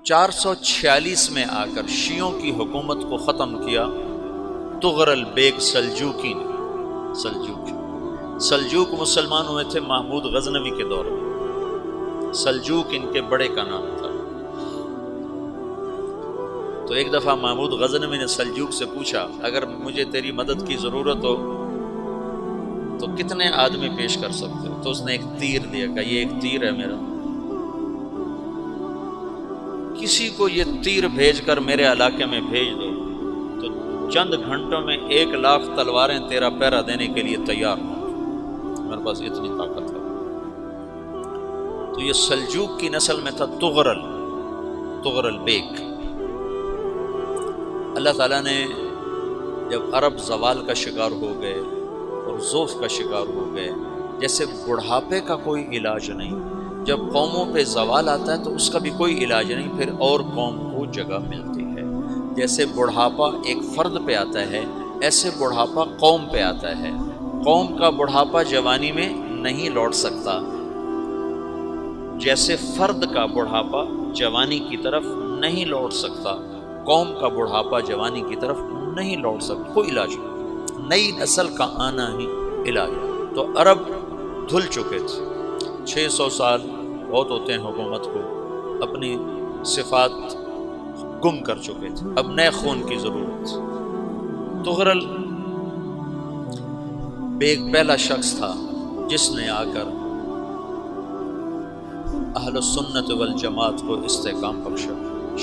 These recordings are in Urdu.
446 میں آ کر شیعوں کی حکومت کو ختم کیا طغرل بیگ سلجوقی نے۔ سلجوق مسلمان ہوئے تھے محمود غزنوی کے دور میں، سلجوق ان کے بڑے کا نام تھا۔ تو ایک دفعہ محمود غزنوی نے سلجوق سے پوچھا اگر مجھے تیری مدد کی ضرورت ہو تو کتنے آدمی پیش کر سکتے ہو؟ تو اس نے ایک تیر دیا، کہا یہ ایک تیر ہے میرا، کسی کو یہ تیر بھیج کر میرے علاقے میں بھیج دو تو چند گھنٹوں میں 1,00,000 تلواریں تیرا پہرا دینے کے لیے تیار ہوں، میرے پاس اتنی طاقت ہے۔ تو یہ سلجوق کی نسل میں تھا طغرل بیگ۔ اللہ تعالیٰ نے جب عرب زوال کا شکار ہو گئے اور ضعف کا شکار ہو گئے، جیسے بڑھاپے کا کوئی علاج نہیں، جب قوموں پہ زوال آتا ہے تو اس کا بھی کوئی علاج نہیں، پھر اور قوم کو جگہ ملتی ہے۔ جیسے بڑھاپا ایک فرد پہ آتا ہے، ایسے بڑھاپا قوم پہ آتا ہے۔ قوم کا بڑھاپا جوانی میں نہیں لوٹ سکتا، جیسے فرد کا بڑھاپا جوانی کی طرف نہیں لوٹ سکتا، قوم کا بڑھاپا جوانی کی طرف نہیں لوٹ سکتا، کوئی علاج نہیں، نئی نسل کا آنا ہی علاج۔ تو عرب دھل چکے تھے، 600 سال بہت ہوتے ہیں حکومت کو، اپنی صفات گم کر چکے تھے، اب نئے خون کی ضرورت تھی۔ طغرل بیگ پہلا شخص تھا جس نے آ کر اہل السنت والجماعت کو استحکام بخشا،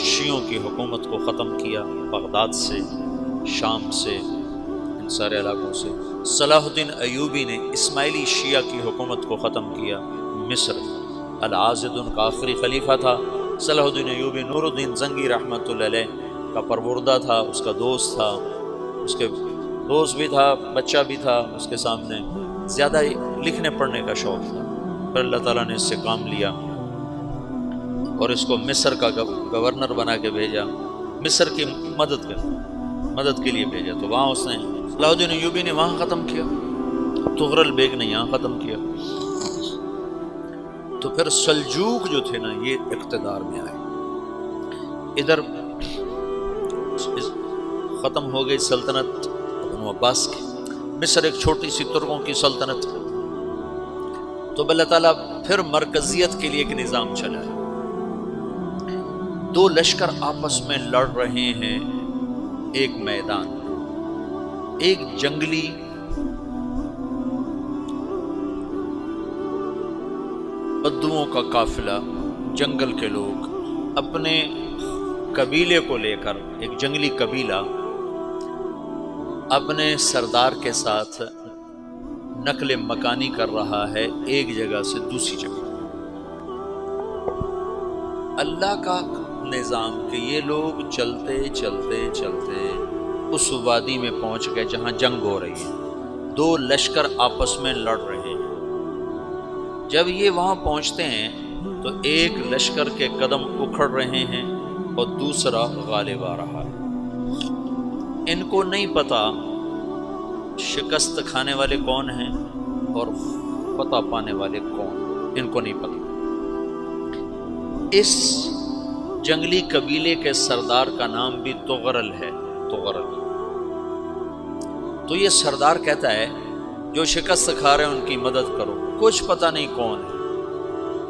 شیعوں کی حکومت کو ختم کیا، بغداد سے، شام سے، ان سارے علاقوں سے۔ صلاح الدین ایوبی نے اسماعیلی شیعہ کی حکومت کو ختم کیا، مصر۔ العاضد ان کا آخری خلیفہ تھا۔ صلاح الدین ایوبی نور الدین زنگی رحمۃ اللہ علیہ کا پروردہ تھا، اس کا دوست تھا، اس کے دوست بھی تھا، بچہ بھی تھا اس کے سامنے، زیادہ لکھنے پڑھنے کا شوق تھا۔ پھر اللہ تعالیٰ نے اس سے کام لیا اور اس کو مصر کا گورنر بنا کے بھیجا، مصر کی مدد کے لیے بھیجا۔ تو وہاں اس نے صلاح الدین ایوبی نے وہاں ختم کیا، طغرل بیگ نے یہاں ختم کیا۔ تو پھر سلجوق جو تھے نا یہ اقتدار میں آئے، ادھر ختم ہو گئی سلطنت بنو عباس کی، مصر ایک چھوٹی سی ترکوں کی سلطنت۔ تو اللہ تعالیٰ پھر مرکزیت کے لیے ایک نظام چلا ہے، دو لشکر آپس میں لڑ رہے ہیں ایک میدان، ایک جنگلی بدوؤں کا قافلہ، جنگل کے لوگ اپنے قبیلے کو لے کر، ایک جنگلی قبیلہ اپنے سردار کے ساتھ نقل مکانی کر رہا ہے ایک جگہ سے دوسری جگہ۔ اللہ کا نظام کہ یہ لوگ چلتے چلتے چلتے اس وادی میں پہنچ گئے جہاں جنگ ہو رہی ہے، دو لشکر آپس میں لڑ رہے ہیں۔ جب یہ وہاں پہنچتے ہیں تو ایک لشکر کے قدم اکھڑ رہے ہیں اور دوسرا غالب آ رہا ہے۔ ان کو نہیں پتا شکست کھانے والے کون ہیں اور فتح پانے والے کون، ان کو نہیں پتا۔ اس جنگلی قبیلے کے سردار کا نام بھی طغرل ہے، طغرل۔ تو یہ سردار کہتا ہے جو شکست کھا رہے ہیں ان کی مدد کرو، کچھ پتہ نہیں کون ہے،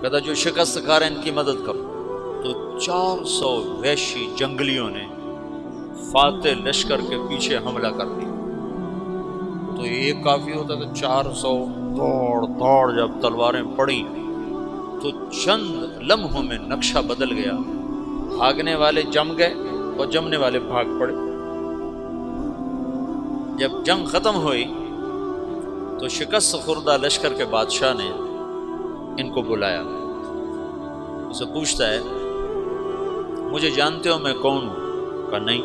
کہتا جو شکست کھا رہے ہیں ان کی مدد کرو۔ تو 400 وحشی جنگلیوں نے فاتح لشکر کے پیچھے حملہ کر دیا۔ تو یہ کافی ہوتا تھا، 400 دوڑ جب تلواریں پڑی تو چند لمحوں میں نقشہ بدل گیا، بھاگنے والے جم گئے اور جمنے والے بھاگ پڑے۔ جب جنگ ختم ہوئی تو شکست خوردہ لشکر کے بادشاہ نے ان کو بلایا، اسے پوچھتا ہے مجھے جانتے ہو میں کون ہوں؟ کہا نہیں۔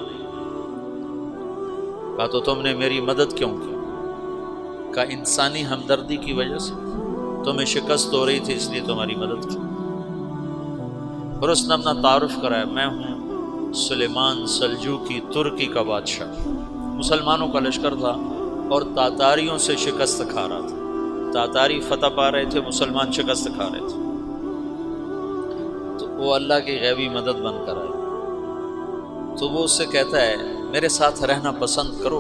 کہا تو تم نے میری مدد کیوں کی؟ کہا انسانی ہمدردی کی وجہ سے، تمہیں شکست ہو رہی تھی اس لیے تمہاری مدد کی۔ اور اس نے اپنا تعارف کرایا، میں ہوں سلیمان سلجوقی، ترکی کا بادشاہ۔ مسلمانوں کا لشکر تھا اور تاتاریوں سے شکست کھا رہا تھا، تاتاری فتح پا رہے تھے، مسلمان شکست کھا رہے تھے۔ تو وہ اللہ کی غیبی مدد بن کر آئے، تو وہ اس سے کہتا ہے میرے ساتھ رہنا پسند کرو،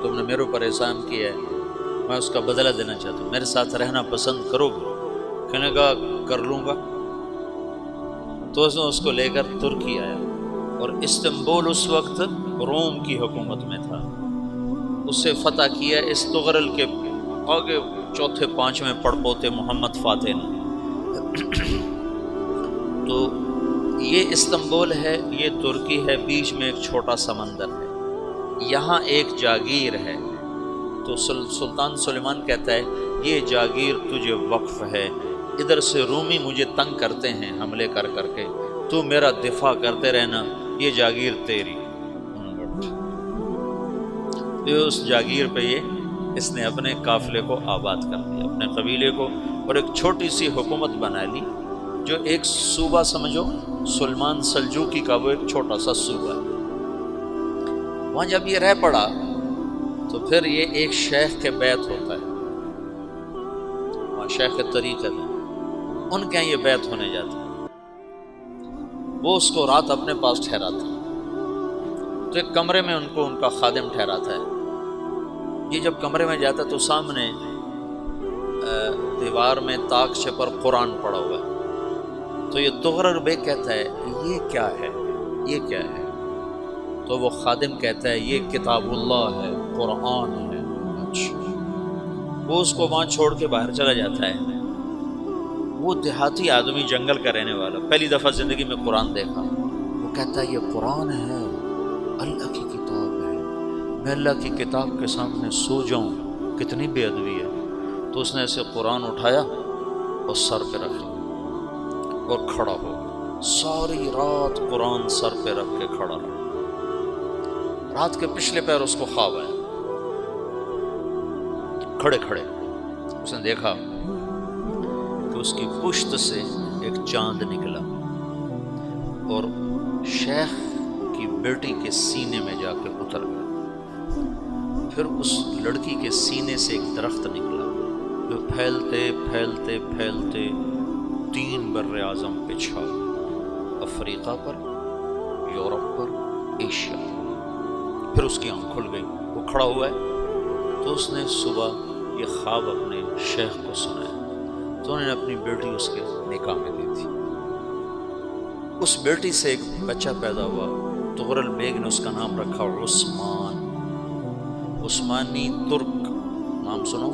تم نے میرے اوپر احسان کیا ہے، میں اس کا بدلہ دینا چاہتا ہوں، میرے ساتھ رہنا پسند کرو گے؟ کہنے کا کر لوں گا۔ تو اس کو لے کر ترکی آیا، اور استنبول اس وقت روم کی حکومت میں تھا، اسے فتح کیا اس تغرل کے آگے چوتھے پانچویں پڑپوتے محمد فاتح نے۔ تو یہ استنبول ہے، یہ ترکی ہے، بیچ میں ایک چھوٹا سمندر ہے، یہاں ایک جاگیر ہے۔ تو سلطان سلیمان کہتا ہے یہ جاگیر تجھے وقف ہے، ادھر سے رومی مجھے تنگ کرتے ہیں حملے کر کر کے، تو میرا دفاع کرتے رہنا، یہ جاگیر تیری۔ اس جاگیر پہ اس نے اپنے قافلے کو آباد کر دیا، اپنے قبیلے کو، اور ایک چھوٹی سی حکومت بنا لی، جو ایک صوبہ سمجھو سلمان سلجوقی کا، وہ ایک چھوٹا سا صوبہ ہے۔ وہاں جب یہ رہ پڑا تو پھر یہ ایک شیخ کے بیعت ہوتا ہے، وہاں شیخ طریقت ہے، ان کے یہاں یہ بیعت ہونے جاتا ہے، وہ اس کو رات اپنے پاس ٹھہراتا ہے، تو ایک کمرے میں ان کو ان کا خادم ٹھہراتا ہے۔ یہ جب کمرے میں جاتا ہے تو سامنے دیوار میں طاقچے پر قرآن پڑا ہوا ہے، تو یہ تغرل بیگ کہتا ہے یہ کیا ہے، یہ کیا ہے؟ تو وہ خادم کہتا ہے یہ کتاب اللہ ہے، قرآن ہے۔ اچھا، وہ اس کو وہاں چھوڑ کے باہر چلا جاتا ہے۔ وہ دیہاتی آدمی، جنگل کا رہنے والا، پہلی دفعہ زندگی میں قرآن دیکھا، وہ کہتا ہے یہ قرآن ہے، اللہ کی کتاب ہے، میں اللہ کی کتاب کے سامنے سو جاؤں، کتنی بے ادبی ہے۔ تو اس نے ایسے قرآن اٹھایا اور سر پہ رکھ لیا اور کھڑا ہو گیا، ساری رات قرآن سر پہ رکھ کے کھڑا رہا۔ رات کے پچھلے پہر اس کو خواب آیا، کھڑے کھڑے اس نے دیکھا کہ اس کی پشت سے ایک چاند نکلا اور شیخ کی بیٹی کے سینے میں جا کے اتر گیا، پھر اس لڑکی کے سینے سے ایک درخت نکلا جو پھیلتے پھیلتے پھیلتے 3 بر اعظم پہ چھا، افریقہ پر، یورپ پر، ایشیا۔ پھر اس کی آنکھ کھل گئی، وہ کھڑا ہوا ہے، تو اس نے صبح یہ خواب اپنے شیخ کو سنایا، تو انہوں نے اپنی بیٹی اس کے نکاح میں دی تھی۔ اس بیٹی سے ایک بچہ پیدا ہوا، تغرل بیگ نے اس کا نام رکھا عثمان، عثمانی ترک نام سنو،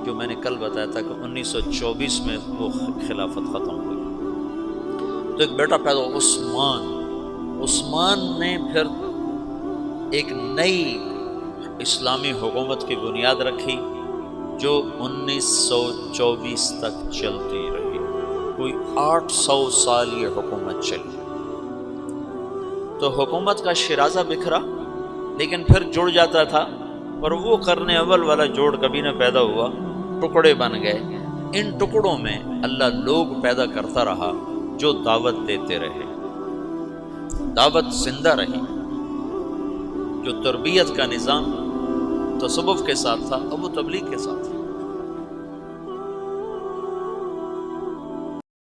جو میں نے کل بتایا تھا کہ 1924 میں وہ خلافت ختم ہوئی، تو ایک بیٹا پیدا ہوا عثمان۔ عثمان نے پھر ایک نئی اسلامی حکومت کی بنیاد رکھی جو 1924 تک چلتی رہی، کوئی 800 سال یہ حکومت چلی۔ تو حکومت کا شیرازہ بکھرا، لیکن پھر جڑ جاتا تھا، پر وہ قرن اول والا جوڑ کبھی نہ پیدا ہوا، ٹکڑے بن گئے۔ ان ٹکڑوں میں اللہ لوگ پیدا کرتا رہا جو دعوت دیتے رہے، دعوت زندہ رہی، جو تربیت کا نظام تصوف کے ساتھ تھا اب وہ تبلیغ کے ساتھ تھا۔